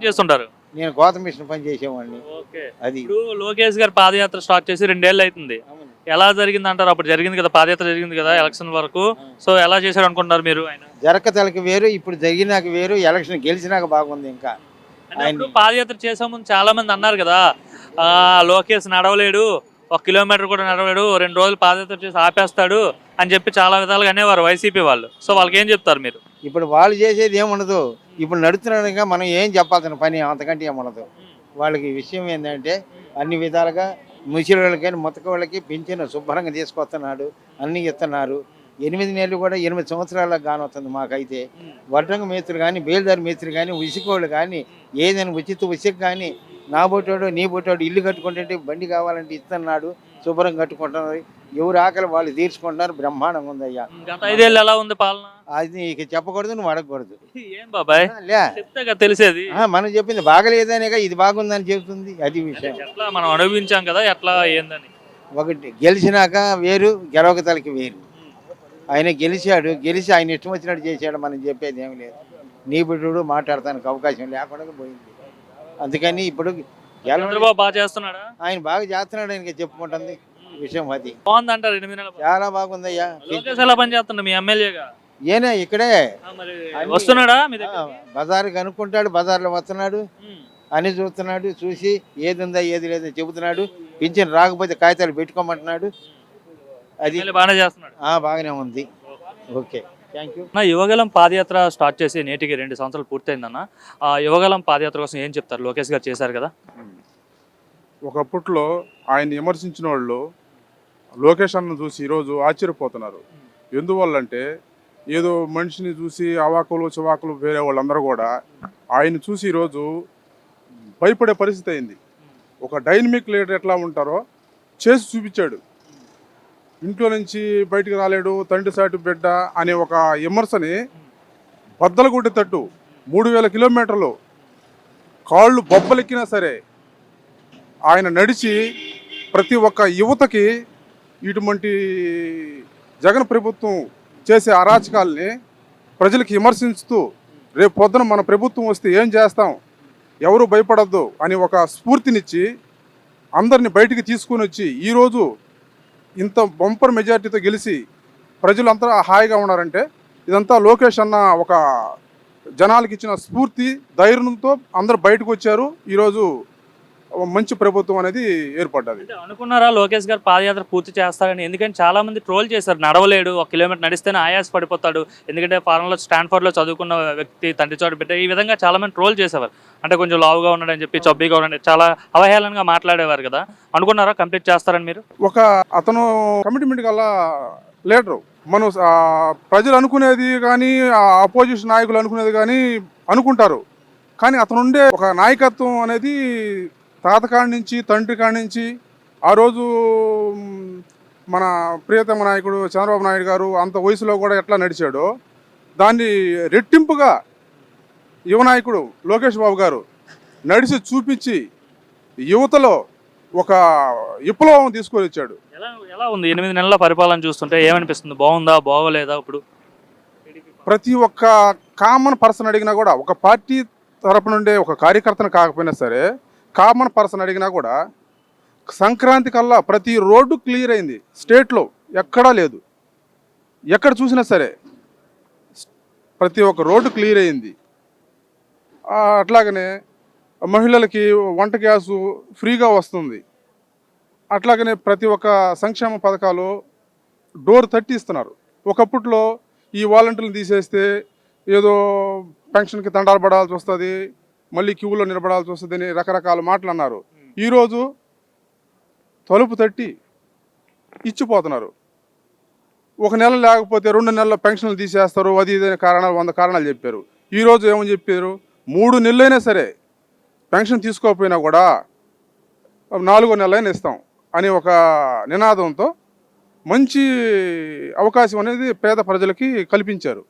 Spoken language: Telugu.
చేస్తుంటారు. నేను కోత మిషన్ పని చేసేవాడిని. ఓకే. అది. ఇప్పుడు లోకేష్ గారు పాదయాత్ర స్టార్ట్ చేసి 2 ఏళ్ళు అయితుంది. అవును. ఎలా జరిగిందంటారు? అప్పుడు జరిగింది కదా! పాదయాత్ర జరిగింది కదా! ఎలక్షన్ వరకు. సో, ఎలా చేశారు అనుకుంటున్నారు మీరు ఆయన? జరక్కతలకి వేరు, ఇప్పుడు జరిగినాక వేరు, ఎలక్షన్ గెలిచినాక బాగుంది ఇంకా. అంటే అప్పుడు పాదయాత్ర చేసే ముందు చాలా మంది అన్నారు కదా! లోకేష్ నడవలేడు. 1 కిలోమీటర్ కూడా నడవలేడు. 2 రోజులు పాదయాత్ర చేసి ఆపేస్తాడు అని చెప్పి చాలా విధాలుగా అనేవారు వైసీపీ వాళ్ళు. సో, వాళ్ళకేం చెప్తారు మీరు? ఇప్పుడు వాళ్ళు చేసేది ఏముండదు. ఇప్పుడు నడుస్తున్నాడుగా మనం ఏం చెప్పాల్సిన పని అంతకంటే ఏముండదు. వాళ్ళకి విషయం ఏంటంటే అన్ని విధాలుగా ముసలి వాళ్ళకి ముతక వాళ్ళకి పింఛను శుభ్రంగా తీసుకొస్తున్నాడు, అన్నీ ఇస్తున్నారు. 8 నెలలు కూడా 8 సంవత్సరాలకు కానొస్తుంది మాకైతే. వడ్రంగ మేస్త్రులు కానీ, బేల్దారి మేస్త్రులు కానీ, ఉసికోళ్ళు కానీ, ఏదైనా ఉసిక కానీ, నా బొట్టోడు నీ బొట్టోడు ఇల్లు కట్టుకుంటుంటే బండి కావాలంటే ఇస్తున్నాడు, శుభ్రం కట్టుకుంటున్నారు. ఎవరు ఆకలి వాళ్ళు తీర్చుకుంటున్నారు. బ్రహ్మాండంగా ఉందయ్యా. గత 5 ఏళ్ళు ఎలా ఉంది పాలన? అది ఇక చెప్పకూడదు, నువ్వు అడగకూడదు. ఏం బాబాయ్ లే చెప్తే కదా తెలిసేది. మనం చెప్పింది బాగలేదనేగా ఇది బాగుందని చెబుతుంది. అది విషయం. ఎట్లా మనం అనుభవించాం కదా, ఎట్లా ఏందని. ఒకటి గెలిచినాక వేరు, గెలవకతలకి వేరు. ఆయన గెలిచాడు, గెలిచి ఆయన ఇష్టం వచ్చినట్టు చేశాడు. మనం చెప్పేది ఏమి లేదు. నీ బిడ్డడు మాట్లాడటానికి అవకాశం లేకుండా పోయింది. అందుకని ఇప్పుడు చంద్రబాబు బాగా చేస్తున్నాడా? ఆయన బాగా చేస్తున్నాడు, ఆయనకి చెప్పుకుంటుంది విషయం. అది బాగుంది అంటారు 8 నెలల చాలా బాగుందయ్యా. లోకేష్ ఎలా పని చేస్తుండ మీ ఎమ్మెల్యేగా? ఏనా ఇక్కడే మరి వస్తున్నాడా మీ దగ్గర? బజార్కి అనుకుంటాడు, బజార్లో వస్తున్నాడు, అని చూస్తున్నాడు, చూసి ఏది ఉందా ఏది లేదో చెబుతున్నాడు. పింఛన్ రాకపోతే కాగితాలు పెట్టుకోమంటున్నాడు. అది బాగానే చేస్తున్నాడు. బాగానే ఉంది. Okay, thank you. Yuvagalam padayatra start చేసి నేటికి 2 సంవత్సరాలు పూర్తయిందన్న. ఆ యువగలం పాదయాత్ర కోసం ఏం చెప్తారు? లోకేష్ గారు చేశారు కదా. ఒకప్పట్లో ఆయన విమర్శించిన వాళ్ళు లోకేష్ అన్నను చూసి ఈరోజు ఆశ్చర్యపోతున్నారు. ఎందువల్లంటే ఏదో మనిషిని చూసి అవాకులు చివాకులు వేరే వాళ్ళందరూ కూడా ఆయన చూసి ఈరోజు భయపడే పరిస్థితి అయింది. ఒక డైనమిక్ లీడర్ ఎట్లా ఉంటారో చేసి చూపించాడు. ఇంట్లో నుంచి బయటికి రాలేడు, తండ్రి సాటి బిడ్డ అనే ఒక విమర్శని బద్దలు కొట్టేటట్టు 3000 కిలోమీటర్లు కాళ్ళు బొబ్బలెక్కినా సరే ఆయన నడిచి ప్రతి ఒక్క యువతకి ఇటువంటి జగన్ ప్రభుత్వం చేసే అరాచకాల్ని ప్రజలకు విమర్శించుతూ రేపు పొద్దున మన ప్రభుత్వం వస్తే ఏం చేస్తాం, ఎవరు భయపడద్దు అని ఒక స్ఫూర్తినిచ్చి అందరిని బయటికి తీసుకుని వచ్చి ఈరోజు ఇంత బంపర్ మెజార్టీతో గెలిచి ప్రజలంతా హాయిగా ఉన్నారంటే ఇదంతా లోకేష్ అన్న ఒక జనాలకి ఇచ్చిన స్ఫూర్తి, ధైర్యంతో అందరు బయటకు వచ్చారు. ఈరోజు మంచి ప్రభుత్వం అనేది ఏర్పడ్డది. అనుకున్నారా లోకేష్ గారు పాదయాత్ర పూర్తి చేస్తారని? ఎందుకంటే చాలా మంది ట్రోల్ చేశారు, నడవలేడు, 1 కిలోమీటర్ నడిస్తేనే ఆయాస పడిపోతాడు, ఎందుకంటే ఫారెన్లో స్టాన్ఫర్డ్లో చదువుకున్న వ్యక్తి, తండ్రి చోటు బిడ్డ, ఈ విధంగా చాలా మంది ట్రోల్ చేసేవారు. అంటే కొంచెం లావుగా ఉన్నాడని చెప్పి, చబ్బీగా ఉన్నాడు, చాలా అవహేళనగా మాట్లాడేవారు కదా. అనుకున్నారా కంప్లీట్ చేస్తారని మీరు? ఒక అతను కమిట్మెంట్ గల లీడరు. మనం ప్రజలు అనుకునేది కానీ అపోజిషన్ నాయకులు అనుకునేది కానీ అనుకుంటారు, కానీ అతను ఉండే ఒక నాయకత్వం అనేది తాతకాడి నుంచి తండ్రి కాడి నుంచి ఆ రోజు మన ప్రియతమ నాయకుడు చంద్రబాబు నాయుడు గారు అంత వయసులో కూడా ఎట్లా నడిచాడో దాన్ని రెట్టింపుగా యువ నాయకుడు లోకేష్ బాబు గారు నడిచి చూపించి యువతలో ఒక విప్లవం తీసుకొని వచ్చాడు. ఎలా ఉంది 8 నెలల పరిపాలన చూస్తుంటే ఏమనిపిస్తుంది? బాగుందా, బాగోలేదా? ఇప్పుడు ప్రతి ఒక్క కామన్ పర్సన్ అడిగినా కూడా, ఒక పార్టీ తరపు నుండే ఒక కార్యకర్తను కాకపోయినా సరే కామన్ పర్సన్ అడిగినా కూడా సంక్రాంతి కల్లా ప్రతి రోడ్డు క్లియర్ అయింది. స్టేట్లో ఎక్కడా లేదు, ఎక్కడ చూసినా సరే ప్రతి ఒక్క రోడ్డు క్లియర్ అయింది. అట్లాగనే మహిళలకి వంట గ్యాసు ఫ్రీగా వస్తుంది. అట్లాగనే ప్రతి ఒక్క సంక్షేమ పథకాలు డోర్ తట్టిస్తున్నారు. ఒకప్పట్లో ఈ వాలంటీర్లు తీసేస్తే ఏదో పెన్షన్కి తండాలు పడాల్సి వస్తుంది, మళ్ళీ క్యూలో నిలబడాల్సి వస్తుంది అని రకరకాల మాటలు అన్నారు. ఈరోజు తలుపు తట్టి ఇచ్చిపోతున్నారు. 1 నెల లేకపోతే 2 నెలల పెన్షన్లు తీసేస్తారు, అది ఇదైన కారణాలు 100 కారణాలు చెప్పారు. ఈరోజు ఏమని చెప్పారు, 3 నెలలైనా సరే పెన్షన్ తీసుకోకపోయినా కూడా 4వ నెలలైనా ఇస్తాం అని ఒక నినాదంతో మంచి అవకాశం అనేది పేద ప్రజలకి కల్పించారు.